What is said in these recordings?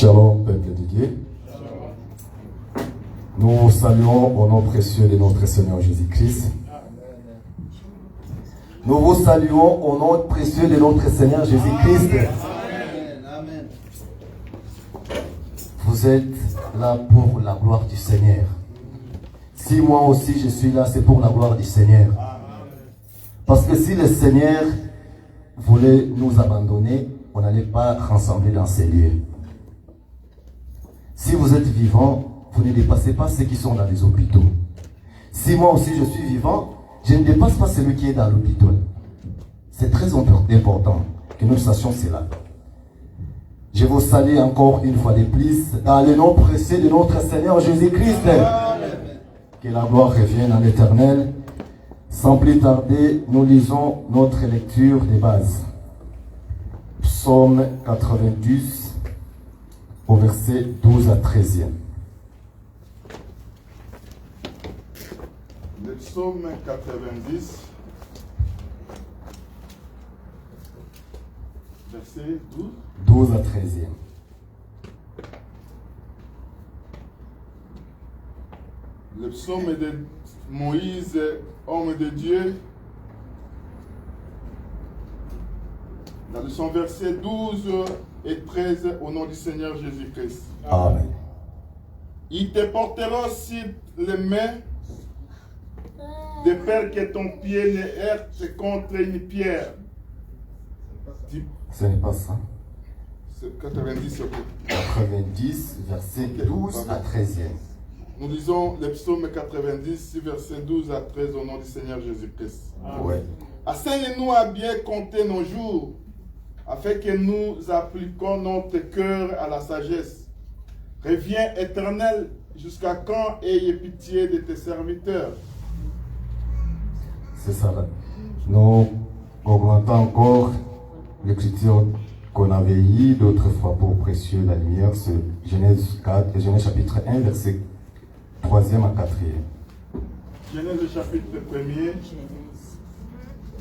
Shalom, peuple de Dieu. Nous vous saluons au nom précieux de notre Seigneur Jésus-Christ. Nous vous saluons au nom précieux de notre Seigneur Jésus-Christ. Amen. Vous êtes là pour la gloire du Seigneur. Si moi aussi je suis là, c'est pour la gloire du Seigneur. Parce que si le Seigneur voulait nous abandonner, on n'allait pas rassembler dans ces lieux. Si vous êtes vivant, vous ne dépassez pas ceux qui sont dans les hôpitaux. Si moi aussi je suis vivant, je ne dépasse pas celui qui est dans l'hôpital. C'est très important que nous sachions cela. Je vous salue encore une fois de plus dans le nom précieux de notre Seigneur Jésus-Christ. Que la gloire revienne à l'Éternel. Sans plus tarder, nous lisons notre lecture de base. Psaume 90, au verset 12 à 13. Le psaume 90, verset 12. 12 à 13. Le psaume de Moïse, homme de Dieu, dans son verset 12 et 13, au nom du Seigneur Jésus-Christ. Amen. Il te portera sur les mains, de peur que ton pied ne heurte contre une pierre. Ce n'est pas ça. C'est 90, ok. 90, verset 12 à 13. Nous lisons le psaume 90, verset 12 à 13, au nom du Seigneur Jésus-Christ. Ouais. Enseigne-nous à bien compter nos jours, afin que nous appliquions notre cœur à la sagesse. Reviens, Éternel, jusqu'à quand ayez pitié de tes serviteurs. C'est ça là. Nous augmentons encore l'écriture qu'on avait eue d'autres fois pour précieux la lumière, c'est Genèse 4, Genèse chapitre 1, verset 3e à 4e. Genèse chapitre 1er,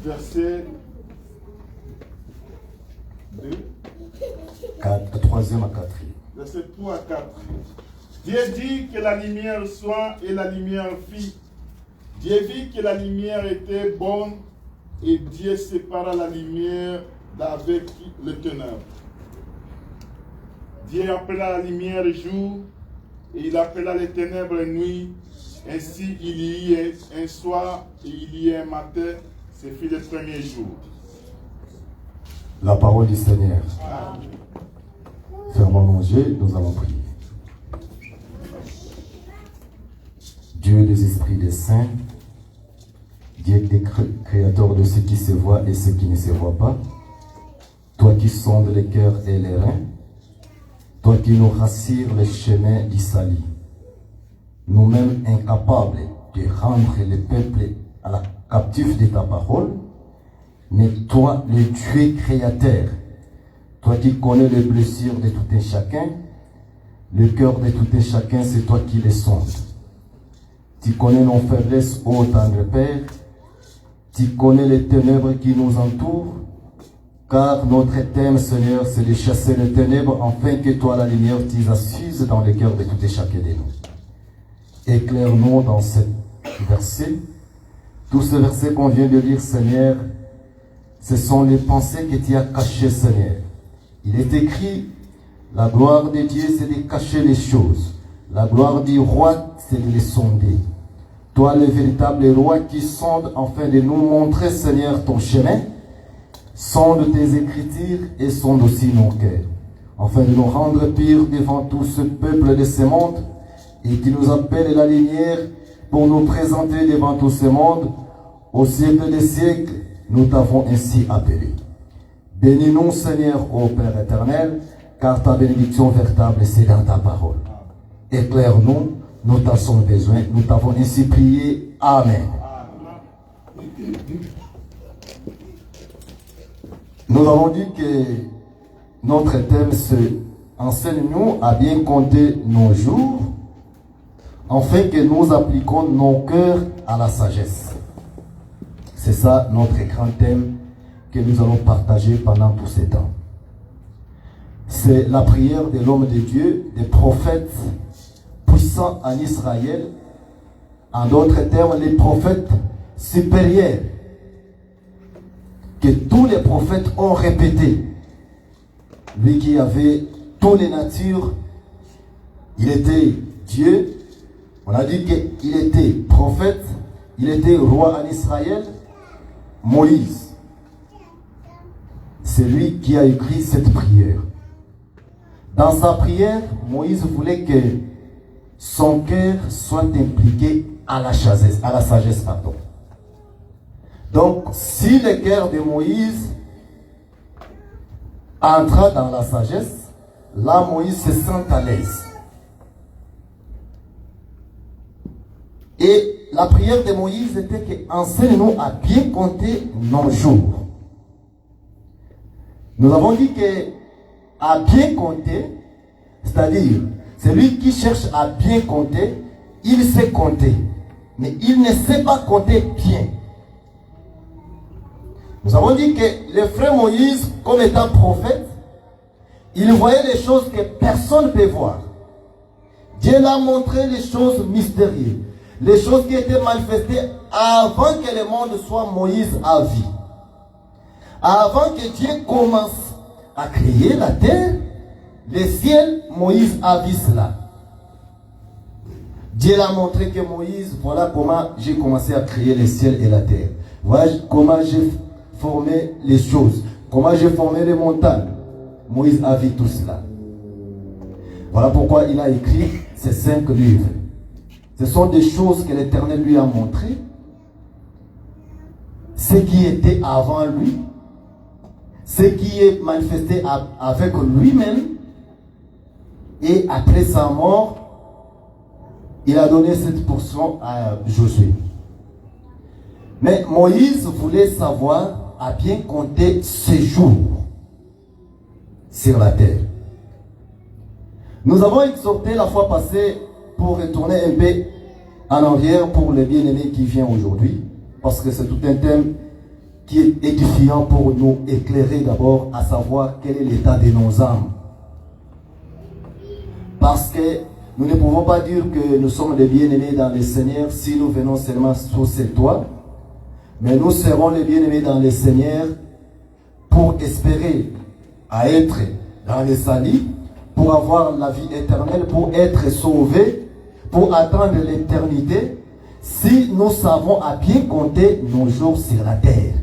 verset 2. 3e à 4e. Verset 3 à 4. Dieu dit que la lumière soit et la lumière fit. Dieu vit que la lumière était bonne et Dieu sépara la lumière d'avec le ténèbre. Dieu appela la lumière jour et il appela les ténèbres nuit. Ainsi il y eut un soir et il y eut un matin. Ce fut le premier jour. La parole du Seigneur. Fermons nos yeux, nous allons prier. Dieu des esprits des saints, Dieu des créateurs de ce qui se voit et ce qui ne se voit pas, toi qui sondes les cœurs et les reins, toi qui nous rassures les chemins du salut, nous-mêmes incapables de rendre le peuple à la captif de ta parole, mais toi, le Dieu créateur, toi qui connais les blessures de tout un chacun, le cœur de tout un chacun, c'est toi qui les sondes. Tu connais nos faiblesses, ô tendre Père. Tu connais les ténèbres qui nous entourent. Car notre thème, Seigneur, c'est de chasser les ténèbres afin que toi, la lumière, tu assuses dans le cœur de tout et chacun de nous. Éclaire-nous dans ce verset. Tous ces versets qu'on vient de lire, Seigneur, ce sont les pensées que tu as cachées, Seigneur. Il est écrit, la gloire de Dieu, c'est de cacher les choses. La gloire du roi, c'est de les sonder. Toi, le véritable roi qui sonde afin de nous montrer, Seigneur, ton chemin, sonde tes écritures et sonde aussi nos cœurs, afin de nous rendre purs devant tout ce peuple de ce monde, et qui nous appelle la lumière pour nous présenter devant tout ce monde. Au siècle des siècles, nous t'avons ainsi appelé. Bénis-nous, Seigneur, ô Père éternel, car ta bénédiction véritable, c'est dans ta parole. Éclaire-nous, nous t'avons besoin, nous t'avons ainsi prié. Amen. Nous avons dit que notre thème, c'est enseigne-nous à bien compter nos jours, afin que nous appliquions nos cœurs à la sagesse. C'est ça notre grand thème que nous allons partager pendant tout ce temps. C'est la prière de l'homme de Dieu, des prophètes puissants en Israël. En d'autres termes, les prophètes supérieurs que tous les prophètes ont répété. Lui qui avait toutes les natures, il était Dieu. On a dit qu'il était prophète, il était roi en Israël. Moïse, c'est lui qui a écrit cette prière. Dans sa prière, Moïse voulait que son cœur soit impliqué à la sagesse, pardon. Donc, si le cœur de Moïse entra dans la sagesse, là, Moïse se sent à l'aise. Et la prière de Moïse était que enseigne-nous à bien compter nos jours. Nous avons dit que à bien compter, c'est-à-dire celui qui cherche à bien compter, il sait compter, mais il ne sait pas compter bien. Nous avons dit que le frère Moïse, comme étant prophète, il voyait les choses que personne ne peut voir. Dieu l'a montré les choses mystérieuses, les choses qui étaient manifestées avant que le monde soit Moïse à vie. Avant que Dieu commence à créer la terre, le ciel, Moïse a vu cela. Dieu l'a montré que Moïse, voilà comment j'ai commencé à créer le ciel et la terre. Voilà comment j'ai formé les choses, comment j'ai formé les montagnes. Moïse a vu tout cela. Voilà pourquoi il a écrit ces 5 livres. Ce sont des choses que l'Éternel lui a montrées, ce qui était avant lui, ce qui est manifesté avec lui-même, et après sa mort, il a donné cette portion à Josué. Mais Moïse voulait savoir à bien compter ses jours sur la terre. Nous avons exhorté la fois passée pour retourner un peu en arrière pour les bien-aimés qui viennent aujourd'hui, parce que c'est tout un thème qui est édifiant pour nous éclairer d'abord à savoir quel est l'état de nos âmes. Parce que nous ne pouvons pas dire que nous sommes des bien-aimés dans le Seigneur si nous venons seulement sous ces toits, mais nous serons les bien-aimés dans le Seigneur pour espérer à être dans les salis, pour avoir la vie éternelle, pour être sauvés, pour attendre l'éternité, si nous savons à bien compter nos jours sur la terre.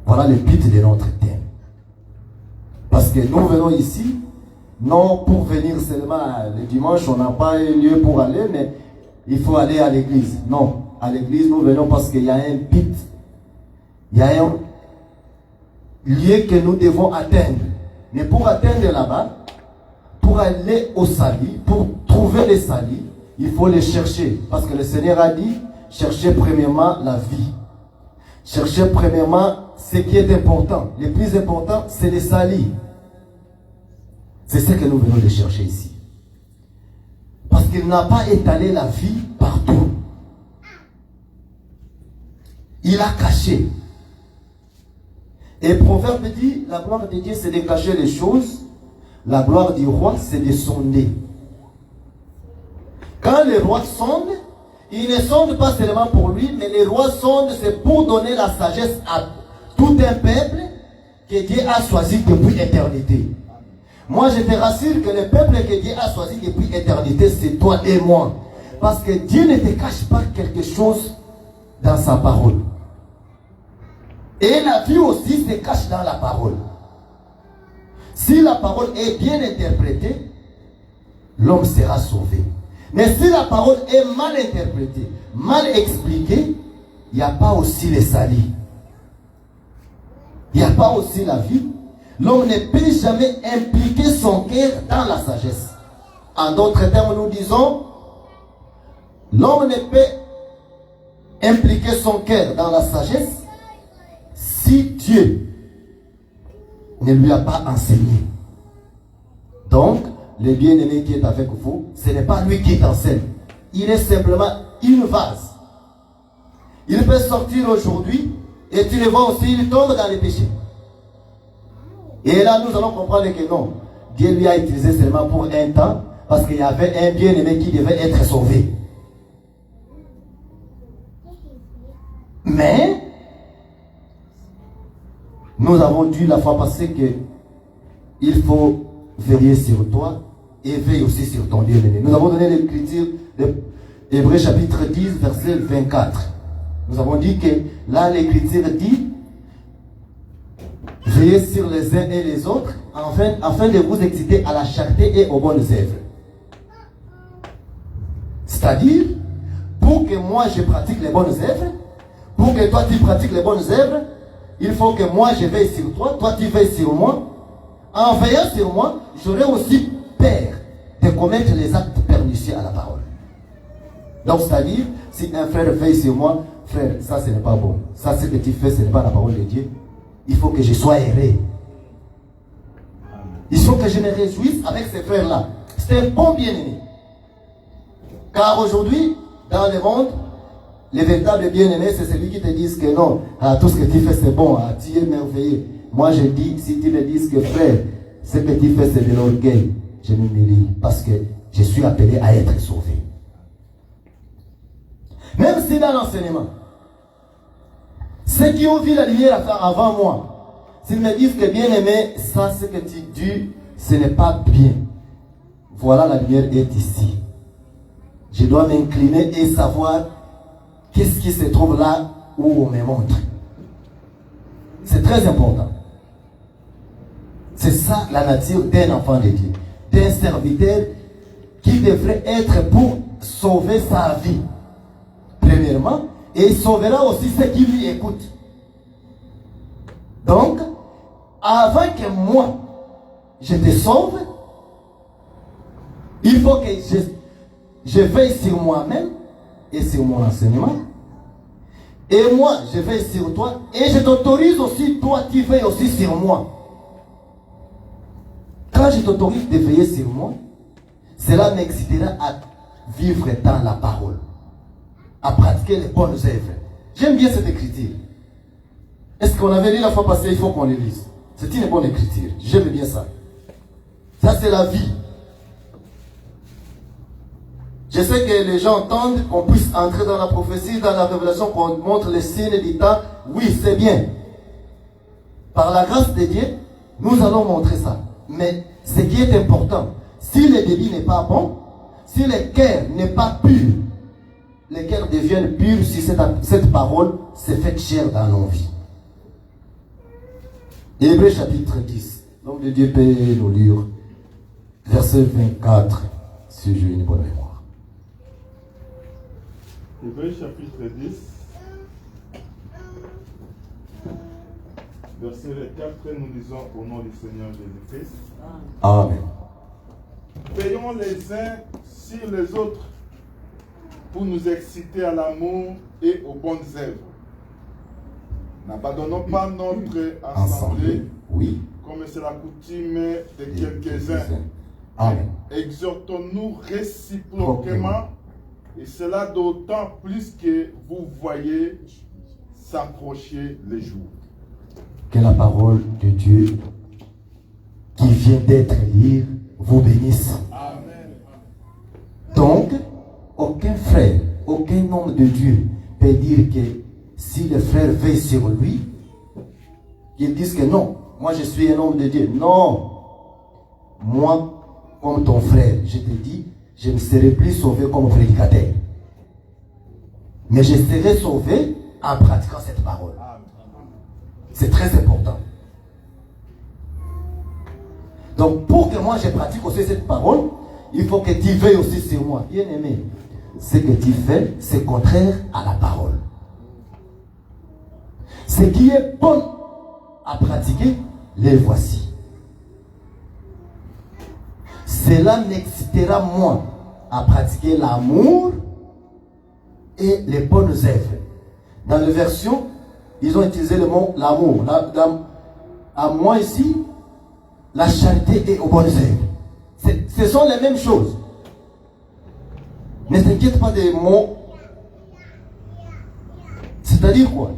Voilà le but de notre thème. Parce que nous venons ici, non pour venir seulement le dimanche, on n'a pas un lieu pour aller, mais il faut aller à l'église. Non, à l'église nous venons parce qu'il y a un but, il y a un lieu que nous devons atteindre. Mais pour atteindre là-bas, pour aller au salut, pour trouver les salut, il faut les chercher. Parce que le Seigneur a dit, cherchez premièrement la vie. Cherchez premièrement ce qui est important. Le plus important, c'est le salut. C'est ce que nous venons de chercher ici. Parce qu'il n'a pas étalé la vie partout. Il a caché. Et le proverbe dit, la gloire de Dieu, c'est de cacher les choses. La gloire du roi, c'est de sonder. Quand le roi sonde, il ne sonde pas seulement pour lui, mais le roi sonde, c'est pour donner la sagesse à tout un peuple que Dieu a choisi depuis l'éternité. Moi, je te rassure que le peuple que Dieu a choisi depuis l'éternité, c'est toi et moi. Parce que Dieu ne te cache pas quelque chose dans sa parole. Et la vie aussi se cache dans la parole. Si la parole est bien interprétée, l'homme sera sauvé. Mais si la parole est mal interprétée, mal expliquée, il n'y a pas aussi le salut. Il n'y a pas aussi la vie. L'homme ne peut jamais impliquer son cœur dans la sagesse. En d'autres termes, nous disons, l'homme ne peut impliquer son cœur dans la sagesse si Dieu ne lui a pas enseigné. Donc, le bien-aimé qui est avec vous, ce n'est pas lui qui t'enseigne. Il est simplement une vase. Il peut sortir aujourd'hui et tu le vois aussi, il tombe dans les péchés. Et là, nous allons comprendre que non, Dieu lui a utilisé seulement pour un temps, parce qu'il y avait un bien-aimé qui devait être sauvé. Mais, nous avons dit la fois passée que il faut veiller sur toi et veille aussi sur ton bien-aimé. Nous avons donné l'écriture de Hébreux chapitre 10, verset 24. Nous avons dit que là, l'écriture dit veillez sur les uns et les autres afin de vous exciter à la charité et aux bonnes œuvres. C'est-à-dire, pour que moi je pratique les bonnes œuvres, pour que toi tu pratiques les bonnes œuvres, il faut que moi je veille sur toi, toi tu veilles sur moi. En veillant sur moi, j'aurai aussi peur de commettre les actes pernicieux à la parole. Donc, c'est-à-dire, si un frère veille sur moi, frère, ça ce n'est pas bon. Ça, ce que tu fais, ce n'est pas la parole de Dieu. Il faut que je sois erré. Il faut que je me réjouisse avec ces frères-là. C'est un bon bien-aimé. Car aujourd'hui, dans le monde, les véritables bien-aimés, c'est celui qui te disent que non, tout ce que tu fais c'est bon, tu es merveilleux. Moi je dis, si tu me dis que frère, ce que tu fais c'est de l'orgueil, je m'humilie parce que je suis appelé à être sauvé. Même si dans l'enseignement, ceux qui ont vu la lumière avant moi, s'ils me disent que bien-aimé, ça ce que tu dis, ce n'est pas bien. Voilà, la lumière est ici. Je dois m'incliner et savoir qu'est-ce qui se trouve là où on me montre. C'est très important. C'est ça la nature d'un enfant de Dieu, d'un serviteur qui devrait être pour sauver sa vie, premièrement, et il sauvera aussi ceux qui lui écoutent. Donc, avant que moi, je te sauve, il faut que je veille sur moi-même et sur mon enseignement. Et moi, je veille sur toi. Et je t'autorise aussi, toi, tu veilles aussi sur moi. Quand je t'autorise de veiller sur moi, cela m'excitera à vivre dans la parole, à pratiquer les bonnes œuvres. J'aime bien cette écriture. Est-ce qu'on avait lu la fois passée? Il faut qu'on le lise. C'est une bonne écriture. J'aime bien ça. Ça, c'est la vie. Je sais que les gens entendent qu'on puisse entrer dans la prophétie, dans la révélation, qu'on montre les signes du temps. Oui, c'est bien. Par la grâce de Dieu, nous allons montrer ça. Mais ce qui est important, si le débit n'est pas bon, si le cœur n'est pas pur, le cœur devient pur si cette parole s'est faite chair dans nos vies. Hébreux chapitre 10. L'homme de Dieu peut nous lire verset 24, si j'ai une bonne mémoire. Hébreux chapitre 10, verset 24, nous lisons au nom du Seigneur Jésus-Christ. Amen. Veillons les uns sur les autres pour nous exciter à l'amour et aux bonnes œuvres. N'abandonnons pas notre assemblée, oui, comme c'est la coutume de quelques-uns. Amen. Exhortons-nous réciproquement, et cela d'autant plus que vous voyez s'approcher les jours. Que la parole de Dieu qui vient d'être lue vous bénisse. Amen. Donc, aucun frère, aucun homme de Dieu peut dire que si le frère veille sur lui, qu'ils disent que non, moi je suis un homme de Dieu. Non, moi, comme ton frère, je te dis, je ne serai plus sauvé comme prédicateur. Mais je serai sauvé en pratiquant cette parole. C'est très important. Donc, pour que moi je pratique aussi cette parole, il faut que tu veilles aussi sur moi. Bien aimé, ce que tu fais, c'est contraire à la parole. Ce qui est bon à pratiquer, les voici. Cela m'excitera moi à pratiquer l'amour et les bonnes œuvres. Dans la version, ils ont utilisé le mot l'amour. À moi ici, la charité et aux bonnes œuvres. Ce sont les mêmes choses. Ne t'inquiète pas des mots. C'est-à-dire quoi?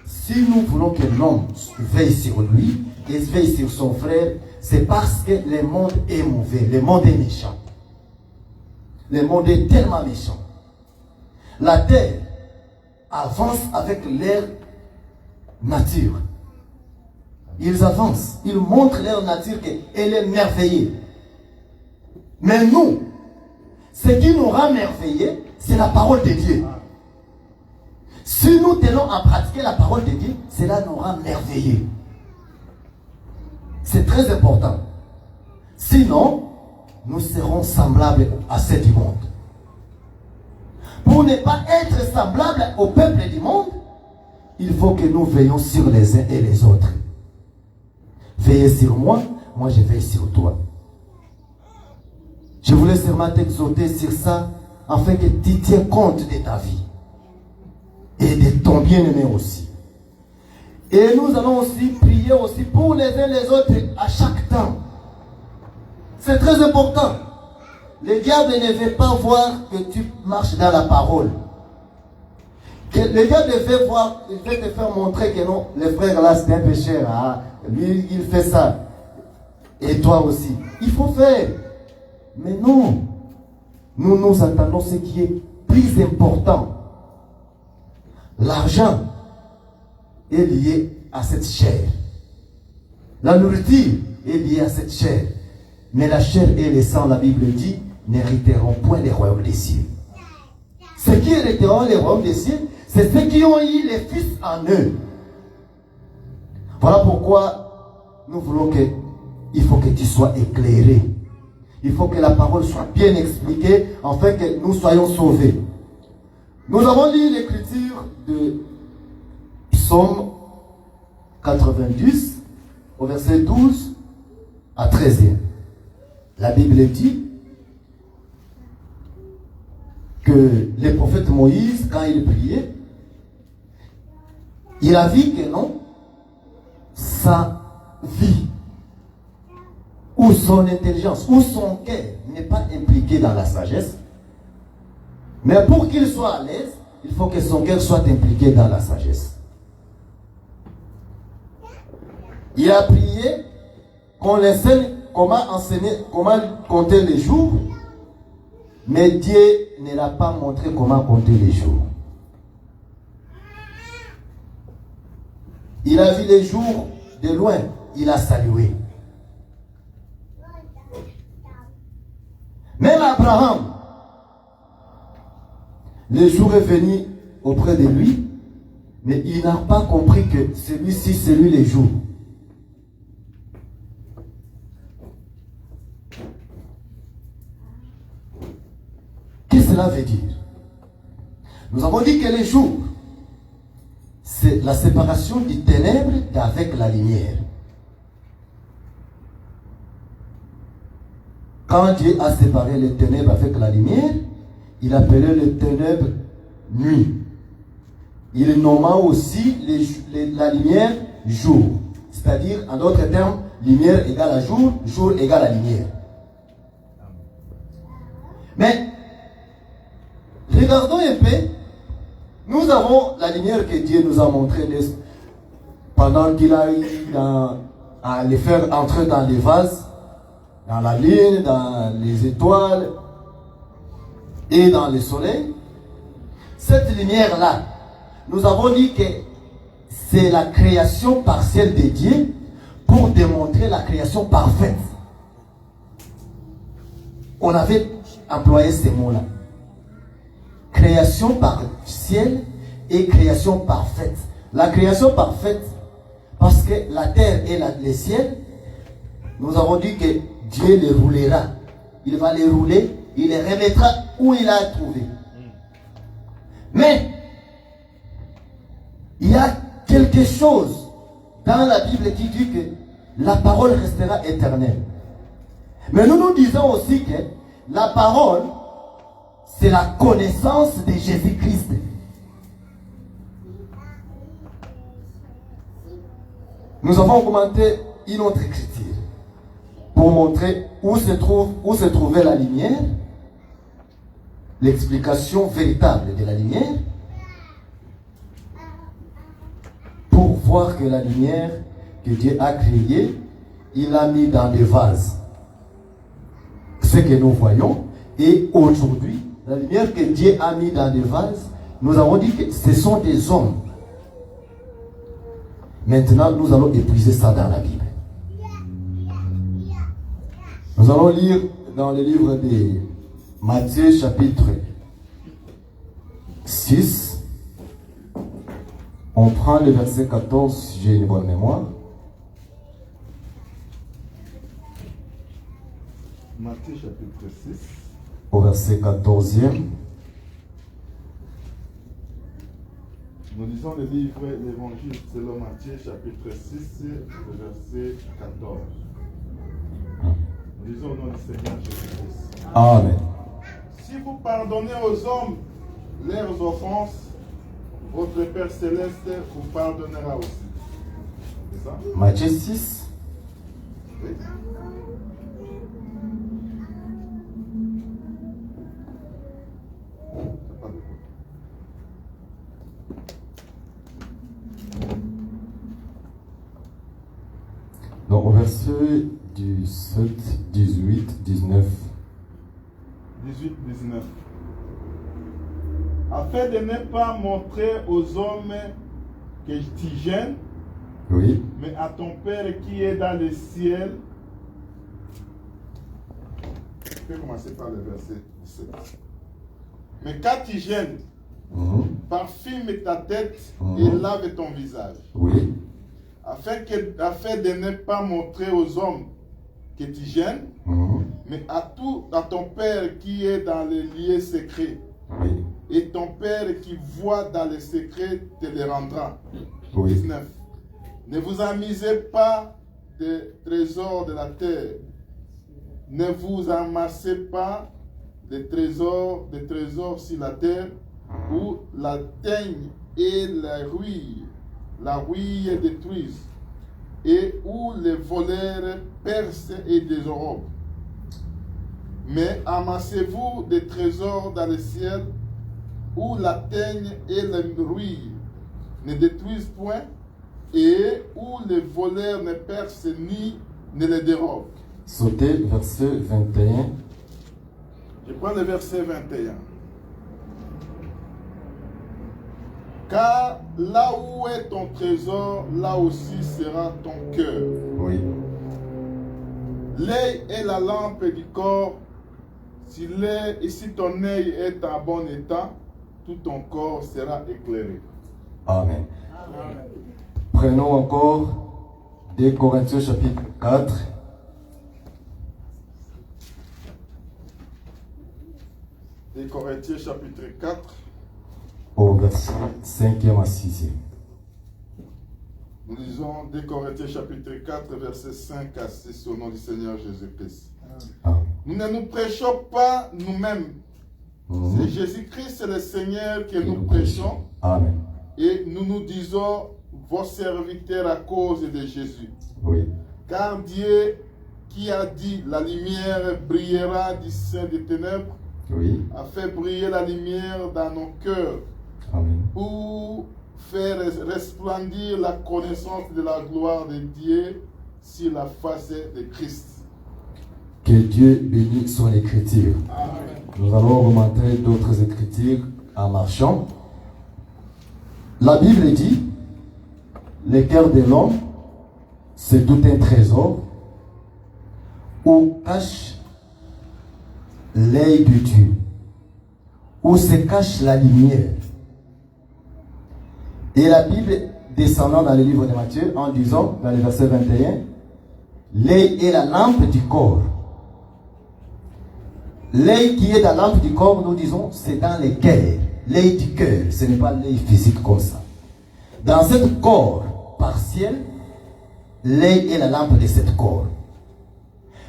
Si nous voulons que l'homme veille sur lui, et veille sur son frère, c'est parce que le monde est mauvais, le monde est méchant. Le monde est tellement méchant. La terre avance avec leur nature. Ils avancent, ils montrent leur nature qu'elle est merveilleuse. Mais nous, ce qui nous rend merveilleux, c'est la parole de Dieu. Si nous tenons à pratiquer la parole de Dieu, cela nous rend merveilleux. C'est très important. Sinon, nous serons semblables à ceux du monde. Pour ne pas être semblables au peuple du monde, il faut que nous veillions sur les uns et les autres. Veillez sur moi, moi je veille sur toi. Je voulais seulement t'exhorter sur ça, afin que tu tiennes compte de ta vie. Et de ton bien-aimé aussi. Et nous allons aussi prier aussi pour les uns les autres à chaque temps. C'est très important. Le diable ne veut pas voir que tu marches dans la parole. Le diable veut voir, il veut te faire montrer que non, le frère là c'est un pécheur. Hein? Lui il fait ça. Et toi aussi. Il faut faire. Mais non. Nous attendons ce qui est plus important. L'argent est lié à cette chair. La nourriture est liée à cette chair. Mais la chair et le sang, la Bible dit, n'hériteront point les royaumes des cieux. Ceux qui hériteront les royaumes des cieux, c'est ceux qui ont eu les fils en eux. Voilà pourquoi nous voulons que, il faut que tu sois éclairé. Il faut que la parole soit bien expliquée, afin que nous soyons sauvés. Nous avons lu l'écriture de Psaume 90, au verset 12 à 13. La Bible dit que le prophète Moïse, quand il priait, il a vu que non, sa vie, ou son intelligence, ou son cœur n'est pas impliqué dans la sagesse. Mais pour qu'il soit à l'aise, il faut que son cœur soit impliqué dans la sagesse. Il a prié qu'on l'enseigne comment enseigner, comment compter les jours, mais Dieu ne l'a pas montré comment compter les jours. Il a vu les jours de loin, il a salué. Même Abraham, le jour est venu auprès de lui, mais il n'a pas compris que celui-ci, c'est lui les jours. Qu'est-ce que cela veut dire? Nous avons dit que les jours, c'est la séparation du ténèbre avec la lumière. Quand Dieu a séparé les ténèbres avec la lumière, il appelait les ténèbres nuit. Il nomma aussi la lumière jour. C'est-à-dire, en d'autres termes, lumière égale à jour, jour égale à lumière. Mais, regardons un peu, nous avons la lumière que Dieu nous a montrée pendant qu'il a eu à les faire entrer dans les vases, dans la lune, dans les étoiles et dans le soleil. Cette lumière-là, nous avons dit que c'est la création partielle de Dieu pour démontrer la création parfaite. On avait employé ces mots-là. Création partielle et création parfaite. La création parfaite, parce que la terre et le ciel, nous avons dit que Dieu les roulera. Il va les rouler, il les remettra où il a trouvé. Mais, il y a quelque chose dans la Bible qui dit que la parole restera éternelle. Mais nous disons aussi que la parole, c'est la connaissance de Jésus-Christ. Nous avons commenté une autre écriture pour montrer où se trouvait la lumière, l'explication véritable de la lumière, pour voir que la lumière que Dieu a créée, il l'a mis dans des vases. Ce que nous voyons. Et aujourd'hui, la lumière que Dieu a mis dans des vases, nous avons dit que ce sont des hommes. Maintenant, nous allons épuiser ça dans la Bible. Nous allons lire dans le livre de Matthieu chapitre 6. On prend le verset 14, si j'ai une bonne mémoire. Matthieu chapitre 6. Au verset 14e. Nous lisons le livre l'Évangile selon Matthieu chapitre 6, le verset 14. Nous lisons au nom du Seigneur Jésus-Christ. Amen. Si vous pardonnez aux hommes leurs offenses, votre Père Céleste vous pardonnera aussi. C'est ça? Matthieu 6. Oui. Donc au verset du 7, 18, 19. 18, 19. Afin de ne pas montrer aux hommes que tu gênes, Oui. mais à ton Père qui est dans le ciel. Je vais commencer par le verset 17. Mais quand tu gênes, parfume ta tête et lave ton visage. Oui. Afin de ne pas montrer aux hommes que tu gênes, mais à ton Père qui est dans les lieux secrets. Oui. Et ton Père qui voit dans les secrets te les rendra. Oui. 19. Ne vous amusez pas des trésors de la terre. Ne vous amassez pas des trésors sur la terre où la teigne et la rouille détruisent, et où les voleurs percent et dérobent. Mais amassez-vous des trésors dans le ciel, où la teigne et la rouille ne détruisent point, et où les voleurs ne percent ni ne les dérobent. Sautez verset 21. Je prends le verset 21. Car là où est ton trésor, là aussi sera ton cœur. Oui. L'œil est la lampe du corps. Si ton œil est en bon état, tout ton corps sera éclairé. Amen. Prenons encore 2 Corinthiens chapitre 4. Et Corinthiens chapitre 4. Au verset 5e à 6e. Nous lisons 2 Corinthiens chapitre 4, versets 5 à 6 au nom du Seigneur Jésus-Christ. Amen. Nous ne nous prêchons pas nous-mêmes. C'est Jésus-Christ le Seigneur que nous prêchons. Amen. Et nous nous disons vos serviteurs à cause de Jésus. Oui. Car Dieu qui a dit la lumière brillera du sein des ténèbres, Oui. a fait briller la lumière dans nos cœurs Amen. pour faire resplendir la connaissance de la gloire de Dieu sur la face de Christ. Que Dieu bénisse son écriture. Amen. Nous allons remonter d'autres écritures en marchant. La Bible dit, le cœur de l'homme, c'est tout un trésor où cache l'œil de Dieu, où se cache la lumière. Et la Bible, descendant dans le livre de Matthieu, en disant, dans le verset 21, l'œil est la lampe du corps. L'œil qui est dans la lampe du corps, nous disons, c'est dans le cœur. L'œil du cœur, ce n'est pas l'œil physique comme ça. Dans ce corps partiel, l'œil est la lampe de ce corps.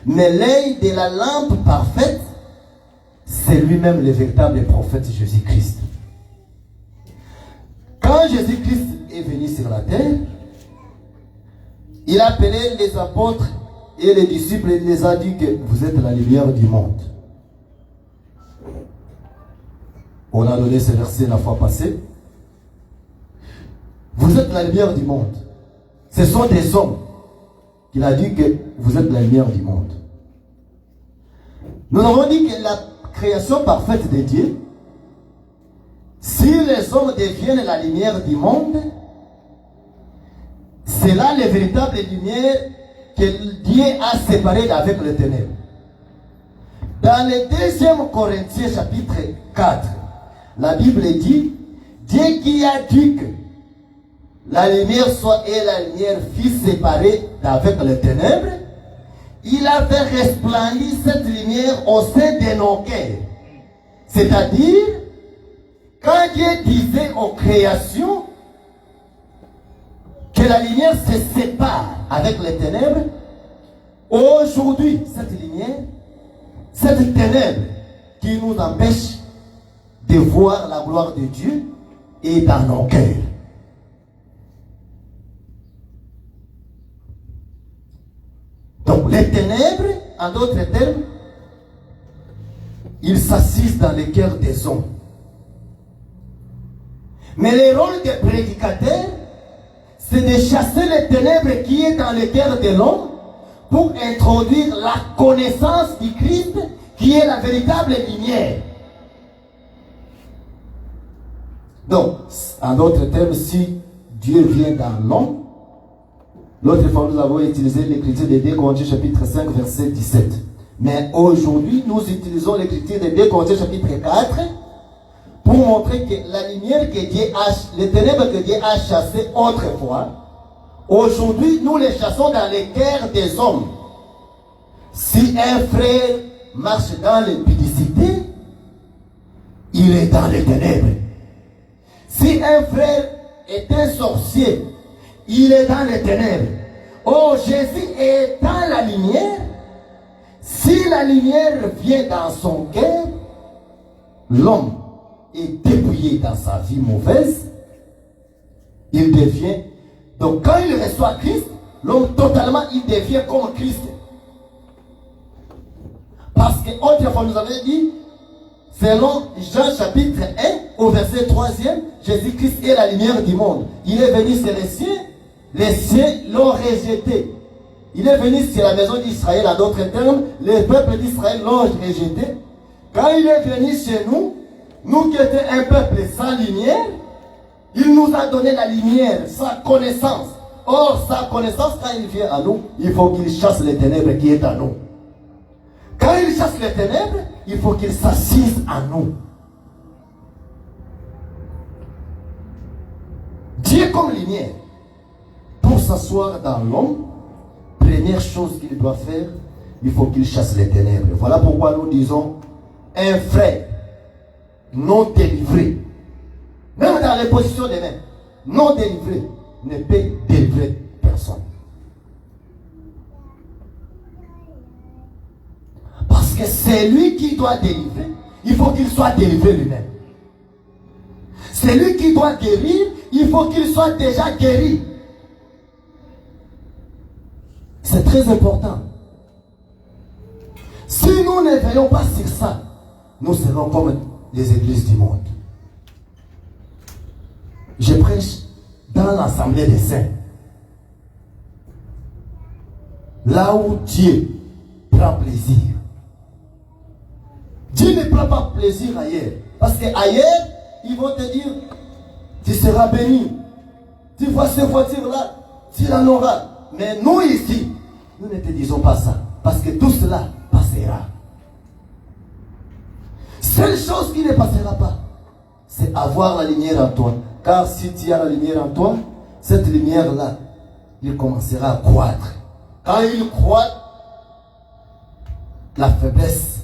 Mais l'œil de la lampe parfaite, c'est lui-même le véritable prophète Jésus-Christ. Quand Jésus-Christ est venu sur la terre, il a appelé les apôtres et les disciples et il les a dit que vous êtes la lumière du monde. On a donné ce verset la fois passée. Vous êtes la lumière du monde. Ce sont des hommes qu'il a dit que vous êtes la lumière du monde. Nous avons dit que la création parfaite de Dieu, si les hommes deviennent la lumière du monde, c'est là la véritable lumière que Dieu a séparée avec les ténèbres. Dans le 2 Corinthiens chapitre 4, la Bible dit, Dieu qui a dit que la lumière soit et la lumière fut séparée d'avec les ténèbres, il a fait resplendir cette lumière au sein de nos cœurs. C'est-à-dire, quand Dieu disait aux créations que la lumière se sépare avec les ténèbres, aujourd'hui, cette lumière, cette ténèbre qui nous empêche de voir la gloire de Dieu est dans nos cœurs. Donc les ténèbres, en d'autres termes, ils s'assisent dans les cœurs des hommes. Mais le rôle des prédicateurs, c'est de chasser les ténèbres qui est dans le cœur de l'homme pour introduire la connaissance du Christ qui est la véritable lumière. Donc, en d'autres termes, si Dieu vient dans l'homme, l'autre fois nous avons utilisé l'écriture de 2 Corinthiens chapitre 5 verset 17. Mais aujourd'hui, nous utilisons l'écriture de 2 Corinthiens chapitre 4 pour montrer que la lumière que Dieu a, les ténèbres que Dieu a chassées autrefois, aujourd'hui, nous les chassons dans les cœurs des hommes. Si un frère marche dans l'impudicité, il est dans les ténèbres. Si un frère est un sorcier, il est dans les ténèbres. Oh, Jésus est dans la lumière. Si la lumière vient dans son cœur, l'homme est dépouillé dans sa vie mauvaise. Il devient... Donc quand il reçoit Christ, l'homme totalement, il devient comme Christ. Parce que autrefois nous avait dit, selon Jean chapitre 1, au verset 3e, Jésus-Christ est la lumière du monde. Il est venu sur les siens l'ont rejeté. Il est venu sur la maison d'Israël, en d'autres termes, les peuples d'Israël l'ont rejeté. Quand il est venu chez nous, nous qui étions un peuple sans lumière, il nous a donné la lumière, sa connaissance. Or, sa connaissance, quand il vient à nous, il faut qu'il chasse les ténèbres qui est en nous. Quand il chasse les ténèbres, il faut qu'il s'assise en nous. Dieu comme lumière, pour s'asseoir dans l'homme, première chose qu'il doit faire, il faut qu'il chasse les ténèbres. Voilà pourquoi nous disons, un frère non délivré, même dans les positions des mains, non délivré, ne peut délivrer personne. Parce que c'est lui qui doit délivrer, il faut qu'il soit délivré lui-même. C'est lui qui doit guérir, il faut qu'il soit déjà guéri. C'est très important. Si nous ne veillons pas sur ça, nous serons comme les églises du monde. Je prêche dans l'assemblée des saints. Là où Dieu prend plaisir. Dieu ne prend pas plaisir ailleurs. Parce qu'ailleurs, ils vont te dire, tu seras béni. Tu vois ces voitures-là, tu en auras. Mais nous ici, nous ne te disons pas ça. Parce que tout cela passera. Seule chose qui ne passera pas, c'est avoir la lumière en toi. Car si tu as la lumière en toi, cette lumière-là, il commencera à croître. Quand il croît, la faiblesse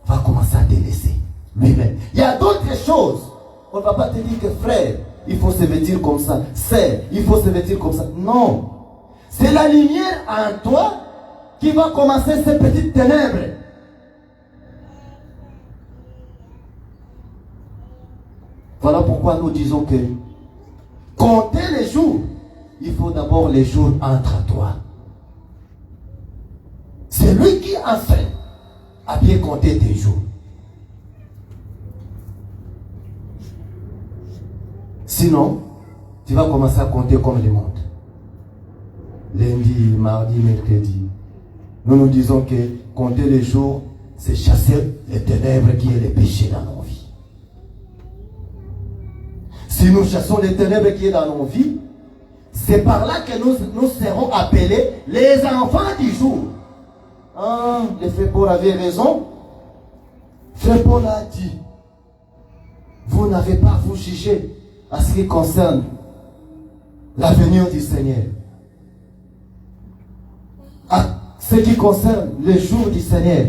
va commencer à délaisser lui-même. Il y a d'autres choses. On ne va pas te dire que frère, il faut se vêtir comme ça. Sœur, il faut se vêtir comme ça. Non. C'est la lumière en toi qui va commencer ces petites ténèbres. Voilà pourquoi nous disons que compter les jours, il faut d'abord les jours entre toi. C'est lui qui enseigne à bien compter tes jours. Sinon, tu vas commencer à compter comme le monde. lundi, mardi, mercredi, nous nous disons que compter les jours, c'est chasser les ténèbres qui est le péché dans nos vies. Si nous chassons les ténèbres qui est dans nos vies, c'est par là que nous serons appelés les enfants du jour. Ah, le frère Paul avait raison. Frère Paul a dit, vous n'avez pas à vous juger à ce qui concerne l'avenir du Seigneur. À ce qui concerne le jour du Seigneur.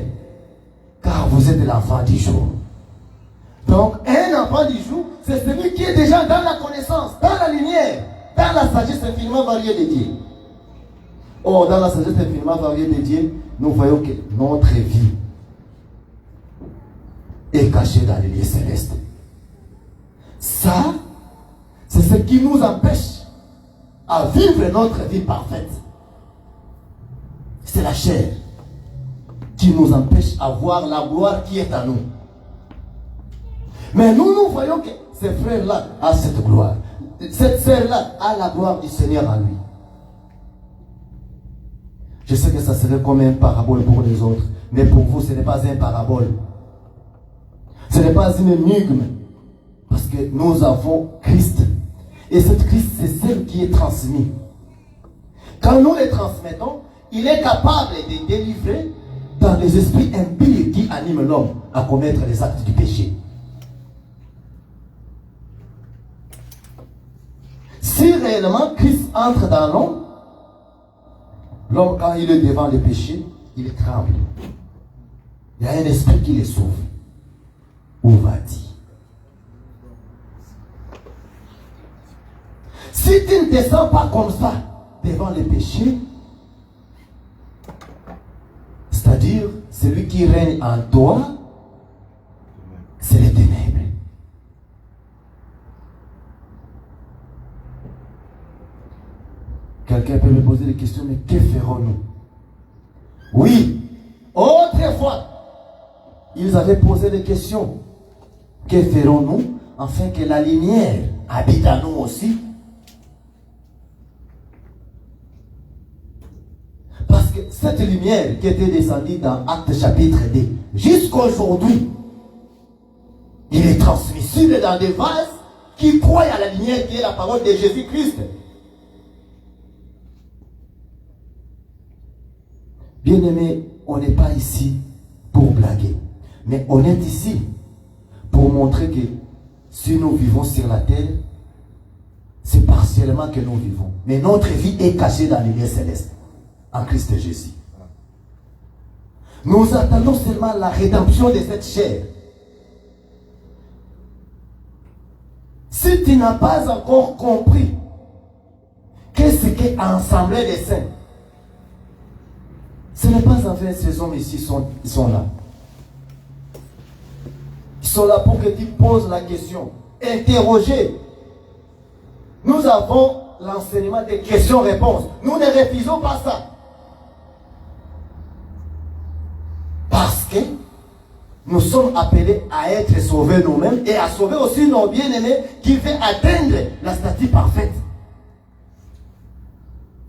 Car vous êtes l'enfant du jour. Donc, un enfant du jour, c'est celui qui est déjà dans la connaissance, dans la lumière, dans la sagesse infiniment variée de Dieu. Or, dans la sagesse infiniment variée de Dieu, nous voyons que notre vie est cachée dans les lieux célestes. Ça, c'est ce qui nous empêche à vivre notre vie parfaite. C'est la chair qui nous empêche à voir la gloire qui est à nous. Mais nous voyons que ces frères-là ont cette gloire. Cette sœur-là a la gloire du Seigneur en lui. Je sais que ça serait comme un parabole pour les autres, mais pour vous, ce n'est pas un parabole. Ce n'est pas une énigme. Parce que nous avons Christ. Et cette Christ, c'est celle qui est transmise. Quand nous les transmettons, il est capable de délivrer dans les esprits impies qui animent l'homme à commettre les actes du péché. Si réellement Christ entre dans l'homme, l'homme quand il est devant le péché, il tremble. Il y a un esprit qui le sauve. Où va-t-il? Si tu ne descends pas comme ça devant le péché, c'est-à-dire celui qui règne en toi, c'est les ténèbres. Quelqu'un peut me poser des questions, mais que ferons-nous? Oui, autrefois, ils avaient posé des questions. Que ferons-nous afin que la lumière habite en nous aussi? Parce que cette lumière qui était descendue dans Actes chapitre 2, jusqu'à aujourd'hui, il est transmissible dans des vases qui croient à la lumière qui est la parole de Jésus-Christ. Bien-aimés, on n'est pas ici pour blaguer, mais on est ici pour montrer que si nous vivons sur la terre, c'est partiellement que nous vivons. Mais notre vie est cachée dans les lieux célestes, en Christ Jésus. Nous attendons seulement la rédemption de cette chair. Si tu n'as pas encore compris qu'est-ce qu'est assembler des saints, ce n'est pas en fait ces hommes ici ils sont là. Ils sont là pour que tu poses la question. Interroger. Nous avons l'enseignement des questions-réponses. Nous ne refusons pas ça. Parce que nous sommes appelés à être sauvés nous-mêmes et à sauver aussi nos bien-aimés qui veulent atteindre la statue parfaite.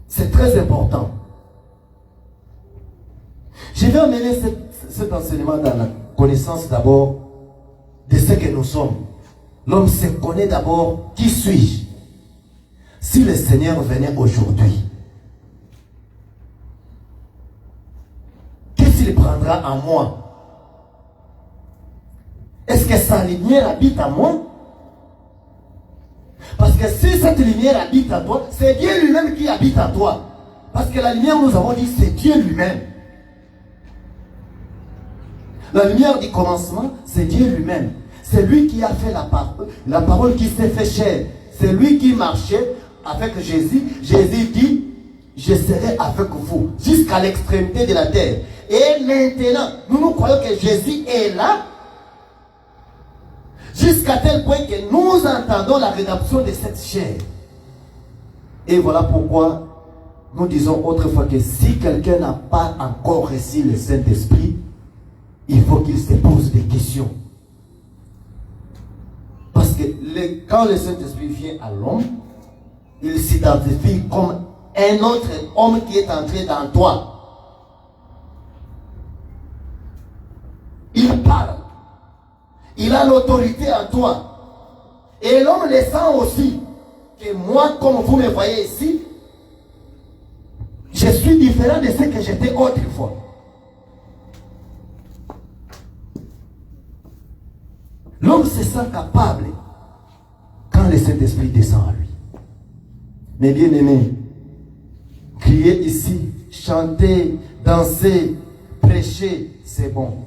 C'est très important. Je vais amener cet enseignement dans la connaissance d'abord de ce que nous sommes. L'homme se connaît d'abord qui suis-je. Si le Seigneur venait aujourd'hui, qu'est-ce qu'il prendra en moi? Est-ce que sa lumière habite en moi? Parce que si cette lumière habite en toi, c'est Dieu lui-même qui habite en toi. Parce que la lumière, nous avons dit, c'est Dieu lui-même. La lumière du commencement, c'est Dieu lui-même. C'est lui qui a fait la parole qui s'est fait chair. C'est lui qui marchait avec Jésus. Jésus dit, je serai avec vous jusqu'à l'extrémité de la terre. Et maintenant, nous croyons que Jésus est là jusqu'à tel point que nous entendons la rédemption de cette chair. Et voilà pourquoi nous disons autrefois que si quelqu'un n'a pas encore reçu le Saint-Esprit, il faut qu'il se pose des questions. Parce que quand le Saint-Esprit vient à l'homme, il s'identifie comme un autre homme qui est entré dans toi. Il parle. Il a l'autorité en toi. Et l'homme le sent aussi. Que moi, comme vous me voyez ici, je suis différent de ce que j'étais autrefois. L'homme se sent capable quand le Saint-Esprit descend à lui. Mais bien aimé, crier ici, chanter, danser, prêcher, c'est bon.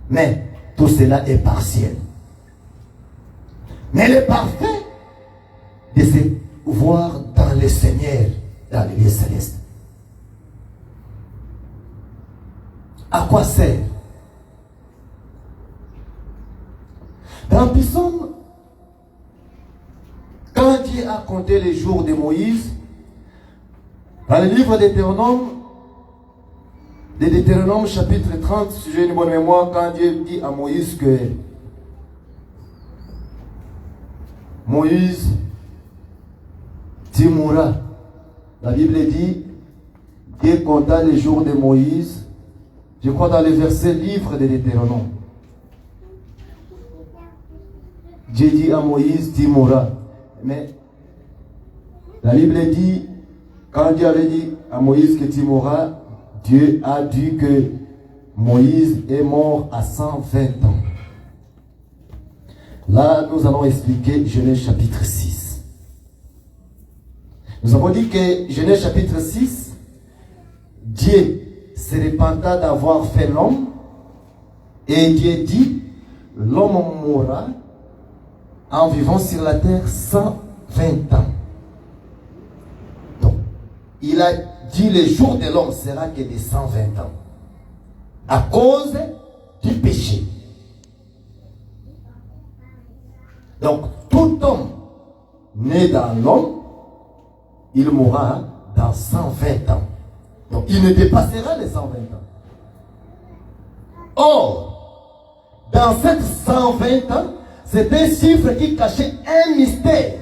Mais tout cela est partiel. Mais le parfait de se voir dans le Seigneur, dans les lieux célestes. À quoi sert? Dans Psaume, quand Dieu a compté les jours de Moïse, dans le livre de Deutéronome chapitre 30, si j'ai une bonne mémoire, quand Dieu dit à Moïse que Moïse, tu mourras. La Bible dit, Dieu compta les jours de Moïse, je crois dans le verset livre de Deutéronome. Dieu dit à Moïse, tu mourras. Mais la Bible dit, quand Dieu avait dit à Moïse que tu mourras, Dieu a dit que Moïse est mort à 120 ans. Là, nous allons expliquer Genèse chapitre 6. Nous avons dit que Genèse chapitre 6, Dieu se repenta d'avoir fait l'homme et Dieu dit, l'homme mourra en vivant sur la terre 120 ans. Donc, il a dit le jour de l'homme sera que de 120 ans. À cause du péché. Donc, tout homme né dans l'homme, il mourra dans 120 ans. Donc, il ne dépassera les 120 ans. Or, dans cette 120 ans, c'est un chiffre qui cachait un mystère.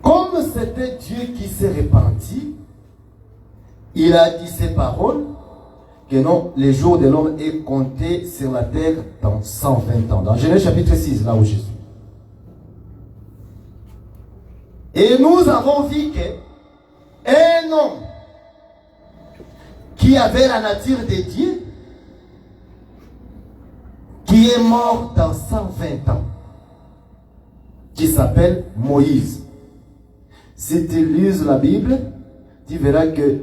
Comme c'était Dieu qui s'est repenti, il a dit ces paroles, que non, les jours de l'homme est compté sur la terre dans 120 ans. Dans Genèse chapitre 6, là où je suis. Et nous avons vu qu'un homme qui avait la nature de Dieu, qui est mort dans 120 ans, qui s'appelle Moïse. Si tu lises la Bible, tu verras que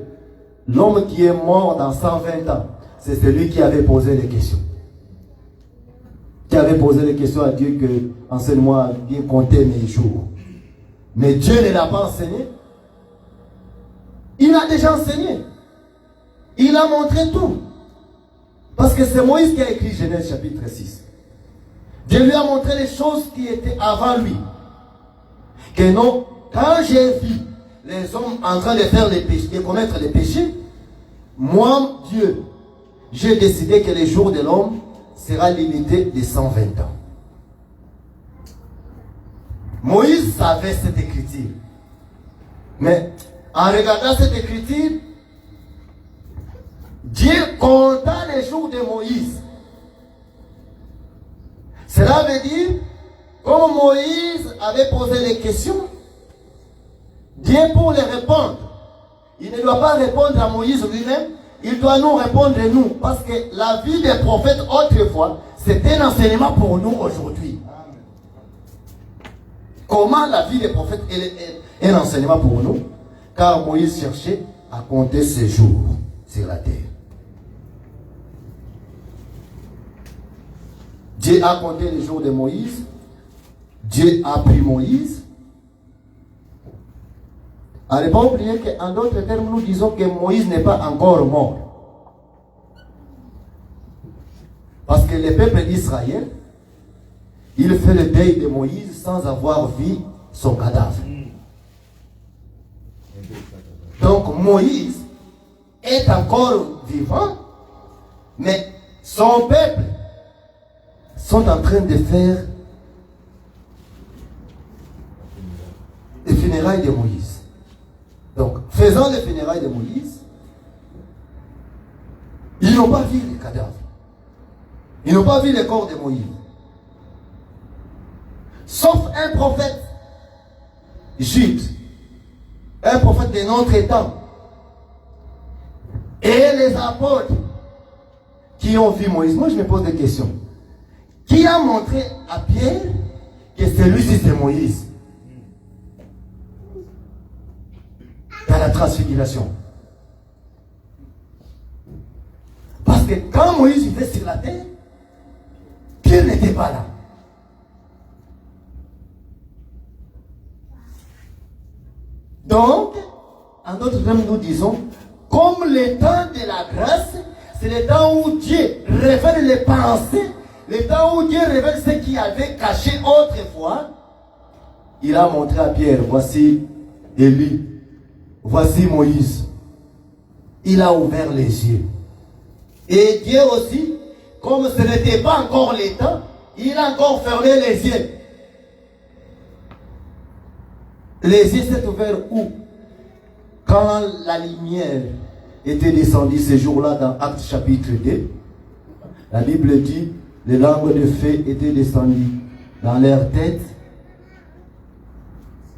l'homme qui est mort dans 120 ans, c'est celui qui avait posé les questions. Qui avait posé les questions à Dieu que enseigne-moi à bien compter mes jours. Mais Dieu ne l'a pas enseigné. Il a déjà enseigné. Il a montré tout. Parce que c'est Moïse qui a écrit Genèse chapitre 6. Dieu lui a montré les choses qui étaient avant lui. Que non, quand j'ai vu les hommes en train de faire les péchés, de commettre les péchés, moi, Dieu, j'ai décidé que le jour de l'homme sera limité de 120 ans. Moïse savait cette écriture. Mais en regardant cette écriture, Dieu compta les jours de Moïse. Cela veut dire, comme Moïse avait posé les questions, Dieu pour les répondre, il ne doit pas répondre à Moïse lui-même, il doit nous répondre nous. Parce que la vie des prophètes autrefois, c'était un enseignement pour nous aujourd'hui. Comment la vie des prophètes est un enseignement pour nous? Car Moïse cherchait à compter ses jours sur la terre. Dieu a compté les jours de Moïse. Dieu a pris Moïse. À ne pas oublier qu'en d'autres termes, nous disons que Moïse n'est pas encore mort. Parce que le peuple d'Israël, il fait le deuil de Moïse sans avoir vu son cadavre. Donc Moïse est encore vivant, mais son peuple sont en train de faire les funérailles de Moïse. Donc, faisant les funérailles de Moïse, ils n'ont pas vu les cadavres. Ils n'ont pas vu le corps de Moïse. Sauf un prophète jude, un prophète de notre temps, et les apôtres qui ont vu Moïse. Moi, je me pose des questions. Qui a montré à Pierre que celui-ci c'est Moïse dans la transfiguration? Parce que quand Moïse était sur la terre, Pierre n'était pas là. Donc, en d'autres termes, nous disons, comme le temps de la grâce, c'est le temps où Dieu révèle les pensées, le temps où Dieu révèle ce qu'il avait caché autrefois. Il a montré à Pierre, voici Élie, voici Moïse. Il a ouvert les yeux. Et Dieu aussi, comme ce n'était pas encore le temps, il a encore fermé les yeux. Les yeux s'est ouvert où? Quand la lumière était descendue ce jour-là dans Actes chapitre 2, la Bible dit, les langues de feu étaient descendues dans leur tête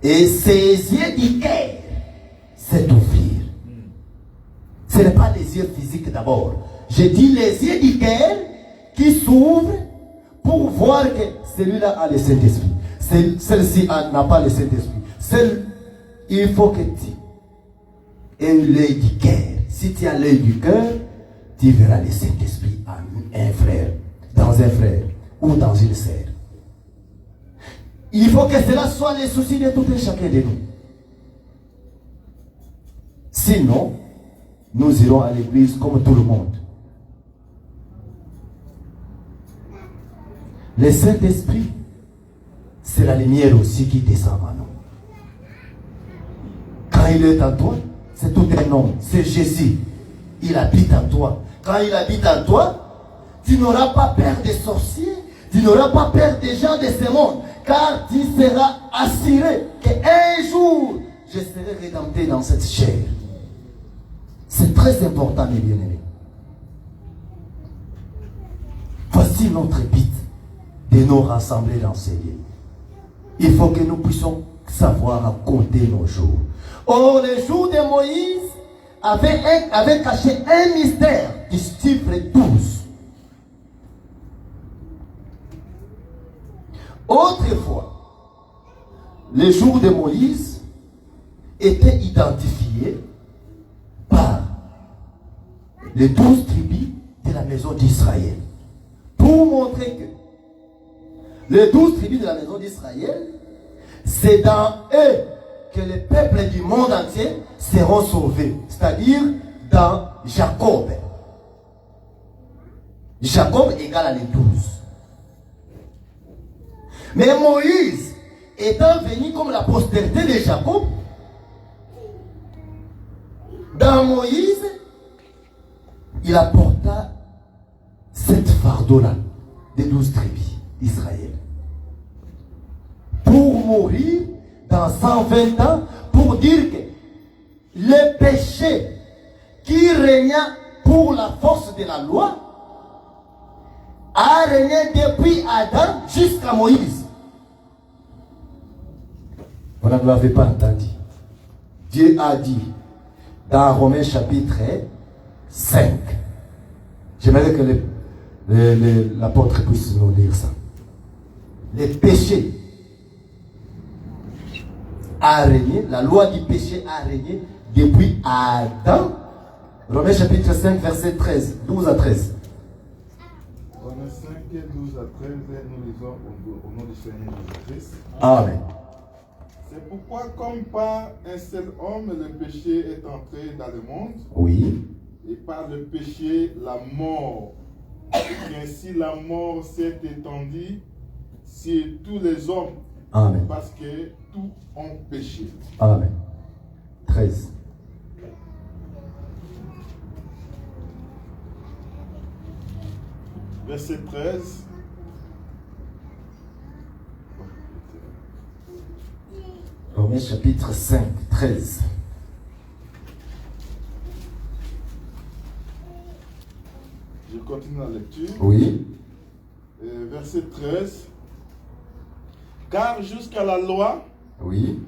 et ses yeux du cœur s'est ouvert. Ce n'est pas les yeux physiques d'abord. Je dis les yeux du cœur qui s'ouvrent pour voir que celui-là a le Saint-Esprit. Celle-ci n'a pas le Saint-Esprit. Il faut que tu aies l'œil du cœur. Si tu as l'œil du cœur, tu verras le Saint-Esprit en un frère, dans un frère ou dans une sœur. Il faut que cela soit le souci de tout un chacun de nous. Sinon, nous irons à l'église comme tout le monde. Le Saint-Esprit, c'est la lumière aussi qui descend en nous. Quand il est en toi, c'est tout un nom, c'est Jésus. Il habite en toi. Quand il habite en toi, tu n'auras pas peur des sorciers, tu n'auras pas peur des gens de ce monde, car tu seras assuré qu'un jour, je serai rédempté dans cette chair. C'est très important, mes bien-aimés. Voici notre but de nous rassembler dans ces lieux. Il faut que nous puissions savoir compter nos jours. Or, les jours de Moïse avaient caché un mystère du chiffre 12. Autrefois, les jours de Moïse étaient identifiés par les 12 tribus de la maison d'Israël. Pour montrer que les 12 tribus de la maison d'Israël, c'est dans eux que les peuples du monde entier seront sauvés. C'est-à-dire dans Jacob. Jacob égale à les 12. Mais Moïse, étant venu comme la postérité de Jacob, dans Moïse, il apporta cette fardeau-là des 12 tribus d'Israël. Pour mourir dans 120 ans, pour dire que le péché qui régna pour la force de la loi a régné depuis Adam jusqu'à Moïse. Vous ne l'avez pas entendu. Dieu a dit dans Romains chapitre 5. J'aimerais que l'apôtre puisse nous lire ça. Les péchés a régné, la loi du péché a régné depuis Adam. Romains chapitre 5, verset 13, 12 à 13. Romains 5, 12 à 13, nous lisons au nom du Seigneur Jésus-Christ. Amen. C'est pourquoi, comme par un seul homme, le péché est entré dans le monde, Oui. et par le péché, la mort. Et ainsi la mort s'est étendue sur tous les hommes. Amen. Parce que tous ont péché. Amen. 13. Verset 13. Romains chapitre 5, 13. Je continue la lecture. Oui. Verset 13. Car jusqu'à la loi, Oui.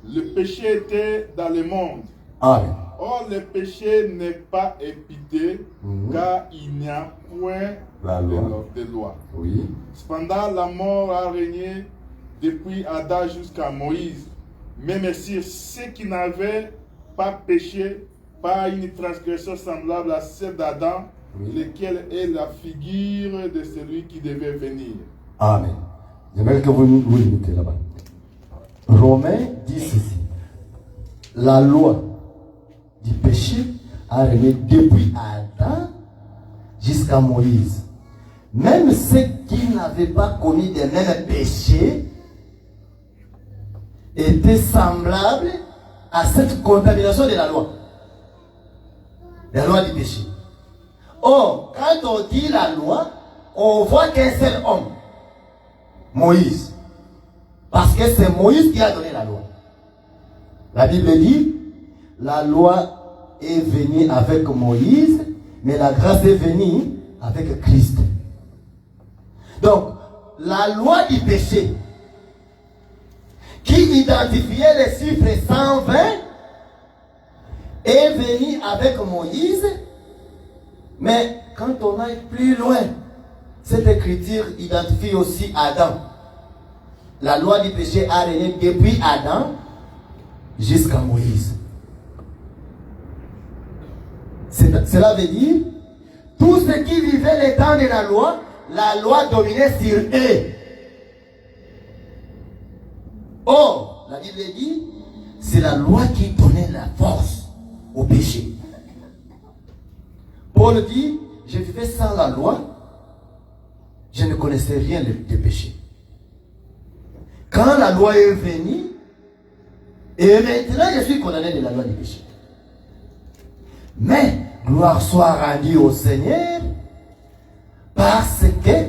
le péché était dans le monde. Amen. Or, le péché n'est pas épité, car il n'y a point La loi. de loi. Oui. Cependant, la mort a régné depuis Adam jusqu'à Moïse, même si ceux qui n'avaient pas péché par une transgression semblable à celle d'Adam, lequel est la figure de celui qui devait venir. Amen. J'aimerais que vous limitez là-bas. Romains dit ceci. La loi du péché a régné depuis Adam jusqu'à Moïse. Même ceux qui n'avaient pas commis des mêmes péchés étaient semblables à cette contamination de la loi. La loi du péché. Or, quand on dit la loi, on voit qu'un seul homme, Moïse. Parce que c'est Moïse qui a donné la loi. La Bible dit, la loi est venue avec Moïse, mais la grâce est venue avec Christ. Donc, la loi du péché, qui identifiait les chiffres 120, est venue avec Moïse, mais quand on aille plus loin, cette écriture identifie aussi Adam. La loi du péché a régné depuis Adam jusqu'à Moïse. Cela veut dire, tous ceux qui vivaient les temps de la loi dominait sur eux. Or, la Bible dit, c'est la loi qui donnait la force au péché. Paul dit, je vivais sans la loi, je ne connaissais rien de péché. Quand la loi est venue, et maintenant je suis condamné de la loi du péché. Mais, gloire soit rendue au Seigneur, parce que,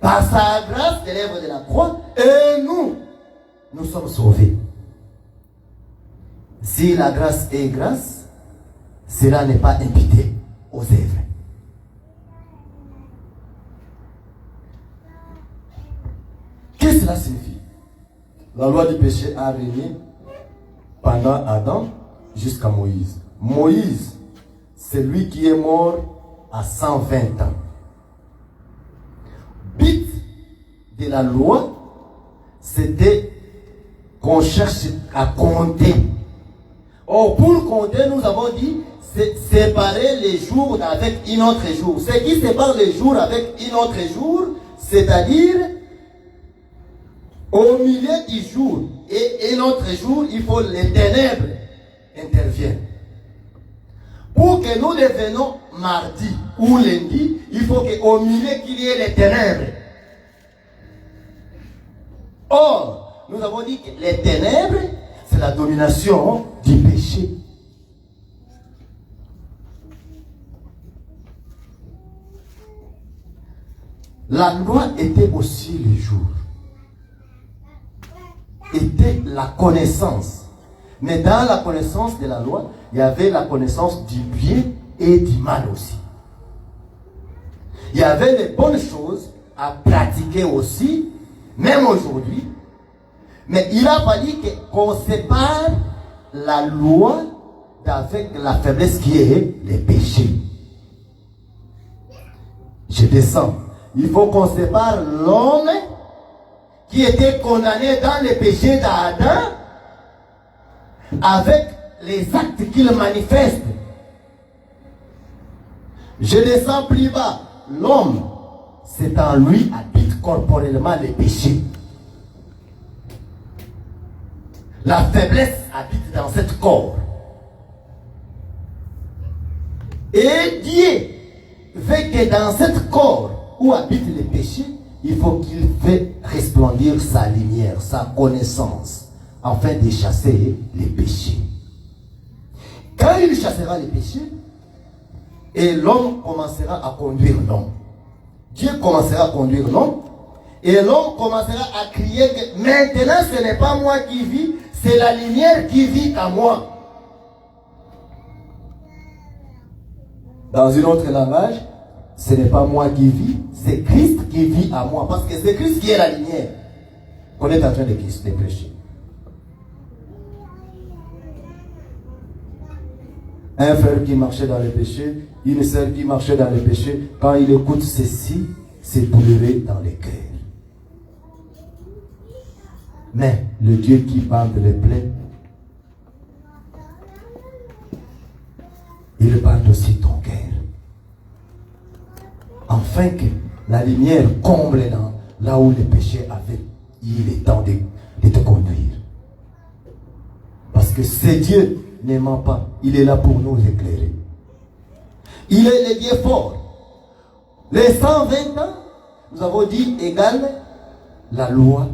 par sa grâce de l'œuvre de la croix, et nous sommes sauvés. Si la grâce est grâce, cela n'est pas imputé aux œuvres. Qu'est-ce que cela signifie? La loi du péché a régné pendant Adam jusqu'à Moïse. Moïse, c'est lui qui est mort à 120 ans. But de la loi, c'était qu'on cherche à compter. Or, pour compter, nous avons dit, c'est séparer les jours avec un autre jour. Ce qui sépare les jours avec un autre jour, c'est-à-dire, au milieu du jour et un autre jour, il faut les ténèbres interviennent. Pour que nous devenions mardi ou lundi, il faut qu'au milieu qu'il y ait les ténèbres. Or, nous avons dit que les ténèbres, c'est la domination du péché. La loi était aussi le jour. Était la connaissance. Mais dans la connaissance de la loi, il y avait la connaissance du bien et du mal aussi. Il y avait les bonnes choses à pratiquer aussi, même aujourd'hui. Mais il a fallu qu'on sépare la loi avec la faiblesse qui est les péchés. Je descends. Il faut qu'on sépare l'homme qui était condamné dans les péchés d'Adam avec les actes qu'il manifeste. Je descends plus bas. L'homme, c'est en lui habite corporellement les péchés. La faiblesse habite dans ce corps. Et Dieu fait que dans ce corps où habitent les péchés, il faut qu'il fasse resplendir sa lumière, sa connaissance, afin de chasser les péchés. Quand il chassera les péchés, et l'homme commencera à conduire l'homme. Dieu commencera à conduire l'homme, et l'homme commencera à crier que maintenant ce n'est pas moi qui vis, c'est la lumière qui vit en moi. Dans un autre langage, ce n'est pas moi qui vis, c'est Christ qui vit en moi. Parce que c'est Christ qui est la lumière qu'on est en train de prêcher. Un frère qui marchait dans le péché, une sœur qui marchait dans le péché, quand il écoute ceci, c'est douloureux dans le cœur. Mais le Dieu qui bande les plaies, il bande aussi ton cœur. Afin que la lumière comble là où le péché avait eu le temps de te conduire. Parce que c'est Dieu ne ment pas. Il est là pour nous éclairer. Il est le Dieu fort. Les 120 ans, nous avons dit, égale la loi.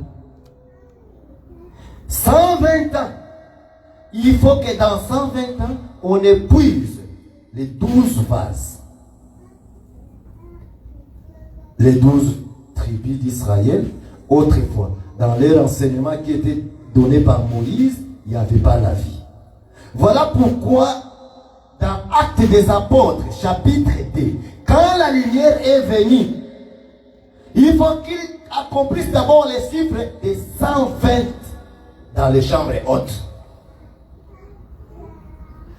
120 ans. Il faut que dans 120 ans, on épuise les 12 vases. Les 12 tribus d'Israël, autrefois, dans leur enseignement qui était donné par Moïse, il n'y avait pas la vie. Voilà pourquoi, dans Actes des Apôtres, chapitre 2, quand la lumière est venue, il faut qu'il accomplisse d'abord les chiffres de 120 dans les chambres hautes.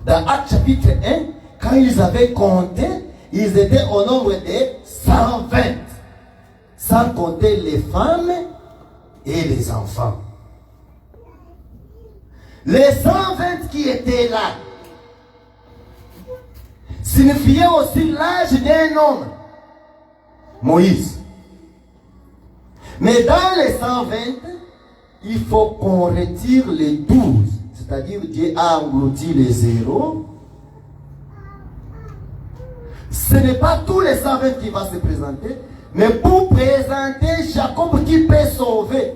Dans Actes chapitre 1, quand ils avaient compté, ils étaient au nombre de 120, sans compter les femmes et les enfants. Les 120 qui étaient là signifiaient aussi l'âge d'un homme, Moïse. Mais dans les 120, il faut qu'on retire les 12. C'est-à-dire Dieu a englouti les zéros. Ce n'est pas tous les 120 qui vont se présenter, mais pour présenter Jacob qui peut sauver.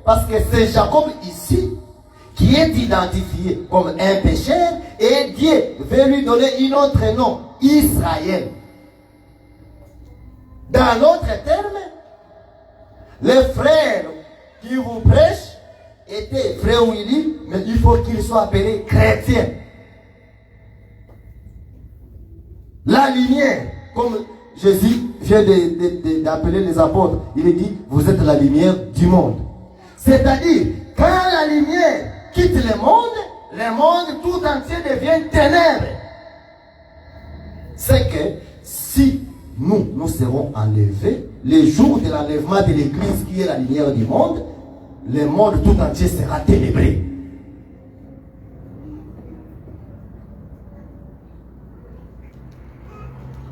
Parce que c'est Jacob ici qui est identifié comme un pécheur et Dieu veut lui donner un autre nom, Israël. Dans l'autre terme, les frères qui vous prêchent étaient frères Willy, mais il faut qu'ils soient appelés chrétiens. La lumière, comme Jésus vient d'appeler les apôtres, il dit, vous êtes la lumière du monde. C'est-à-dire, quand la lumière quitte le monde tout entier devient ténèbres. C'est que si nous serons enlevés, le jour de l'enlèvement de l'Église qui est la lumière du monde, le monde tout entier sera ténébré.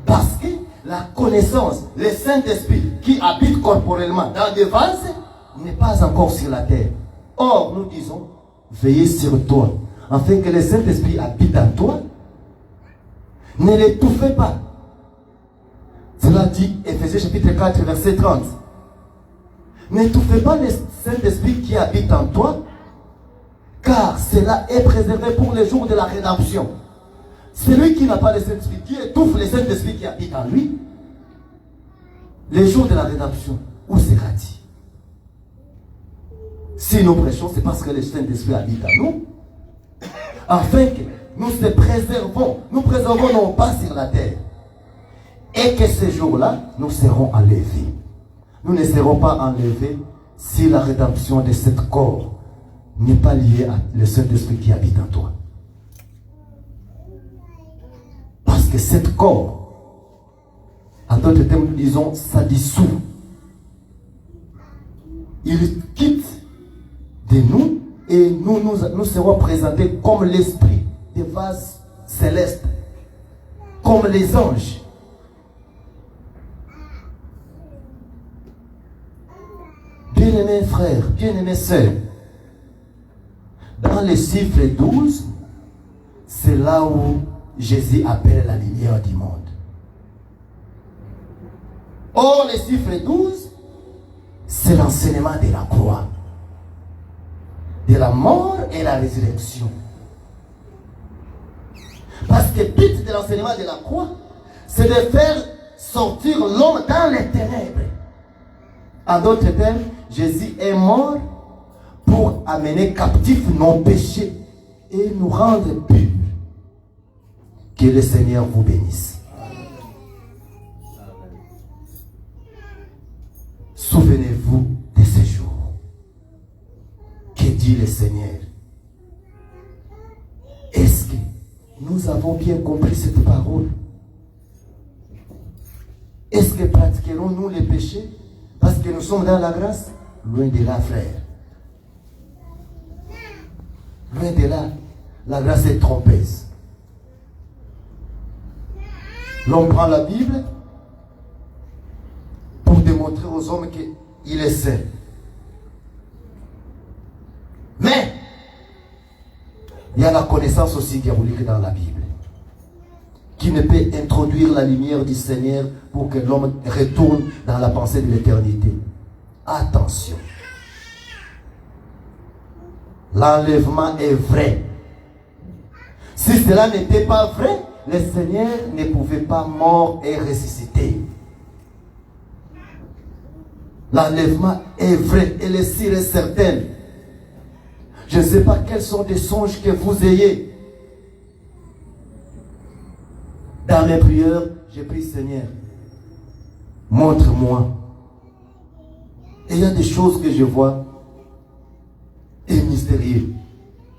Parce que la connaissance, le Saint-Esprit qui habite corporellement dans des vases n'est pas encore sur la terre. Or, nous disons, veillez sur toi, afin que le Saint-Esprit habite en toi. Ne l'étouffez pas. Cela dit, Éphésiens chapitre 4, verset 30. N'étouffez pas le Saint-Esprit qui habite en toi, car cela est préservé pour les jours de la rédemption. Celui qui n'a pas le Saint-Esprit, qui étouffe le Saint-Esprit qui habite en lui, les jours de la rédemption, où sera-t-il? Si nous prêchons, c'est parce que le Saint-Esprit habite en nous, afin que nous préservons non pas sur la terre, et que ce jour-là, nous serons enlevés. Nous ne serons pas enlevés si la rédemption de ce corps n'est pas liée à le Saint-Esprit qui habite en toi. Parce que ce corps, en d'autres termes, nous disons, ça dissout. Il quitte de nous et nous serons présentés comme l'esprit des vases célestes, comme les anges. Bien-aimés frères, bien-aimés sœurs, dans les chiffres 12, c'est là où Jésus appelle la lumière du monde. Or, le chiffre 12, c'est l'enseignement de la croix, de la mort et la résurrection. Parce que le but de l'enseignement de la croix, c'est de faire sortir l'homme dans les ténèbres. En d'autres termes, Jésus est mort pour amener captifs nos péchés et nous rendre purs. Que le Seigneur vous bénisse. Souvenez-vous de ces jours. Que dit le Seigneur? Est-ce que nous avons bien compris cette parole? Est-ce que pratiquerons-nous les péchés parce que nous sommes dans la grâce? Loin de là, frère. Loin de là. La grâce est trompeuse. L'on prend la Bible pour démontrer aux hommes qu'il est saint. Mais il y a la connaissance aussi diabolique dans la Bible qui ne peut introduire la lumière du Seigneur pour que l'homme retourne dans la pensée de l'éternité. Attention. L'enlèvement est vrai. Si cela n'était pas vrai, le Seigneur ne pouvait pas mort et ressusciter. L'enlèvement est vrai et le cire est certain. Je ne sais pas quels sont les songes que vous ayez. Dans mes prières, j'ai prié, Seigneur, montre-moi. Et il y a des choses que je vois et mystérieux.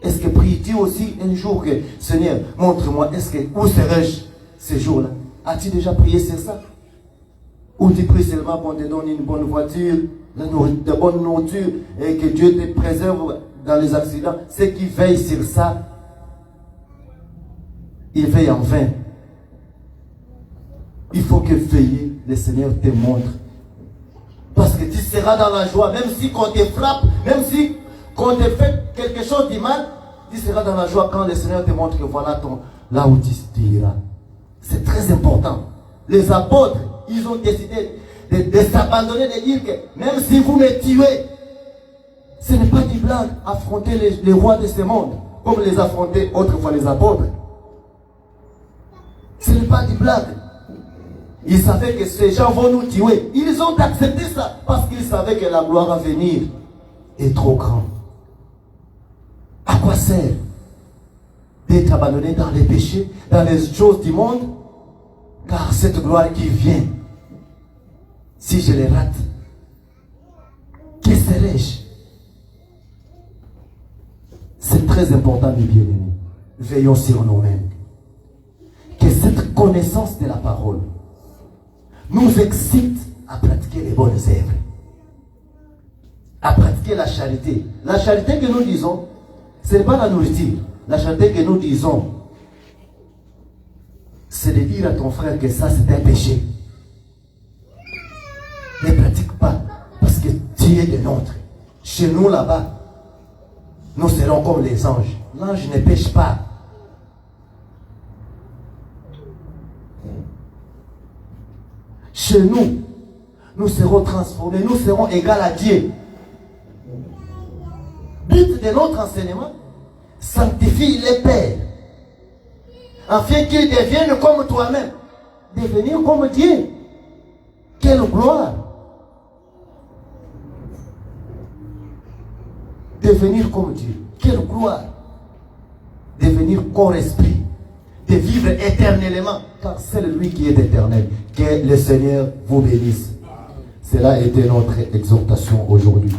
Est-ce que pries-tu aussi un jour que, Seigneur, montre-moi, où serais-je ce jour-là? As-tu déjà prié sur ça? Ou tu pries seulement qu'on te donne une bonne voiture, de bonne nourriture, et que Dieu te préserve dans les accidents? Ceux qui veillent sur ça, ils veillent en vain. Il faut que veiller, le Seigneur te montre. Parce que tu seras dans la joie, même si qu'on te frappe, même si qu'on te fait quelque chose de mal, tu seras dans la joie quand le Seigneur te montre que voilà là où tu iras. C'est très important. Les apôtres, ils ont décidé de s'abandonner, de dire que même si vous me tuez, ce n'est pas du blague affronter les rois de ce monde, comme les affrontaient autrefois les apôtres. Ce n'est pas du blague. Ils savaient que ces gens vont nous tuer. Ils ont accepté ça parce qu'ils savaient que la gloire à venir est trop grande. À quoi sert d'être abandonné dans les péchés, dans les choses du monde? Car cette gloire qui vient, si je les rate, que serai-je? C'est très important, mes bien-aimés. Veillons sur nous-mêmes. Que cette connaissance de la parole nous excite à pratiquer les bonnes œuvres, à pratiquer la charité. La charité que nous disons, ce n'est pas la nourriture. La charité que nous disons, c'est de dire à ton frère que ça c'est un péché. Ne pratique pas, parce que tu es de nôtre. Chez nous là-bas, nous serons comme les anges. L'ange ne pêche pas. Chez nous, nous serons transformés, nous serons égaux à Dieu. But de notre enseignement, sanctifie les pères, afin qu'ils deviennent comme toi-même. Devenir comme Dieu. Quelle gloire! Devenir comme Dieu. Quelle gloire! Devenir corps esprit. De vivre éternellement, car c'est lui qui est éternel. Que le Seigneur vous bénisse. Cela a été notre exhortation aujourd'hui.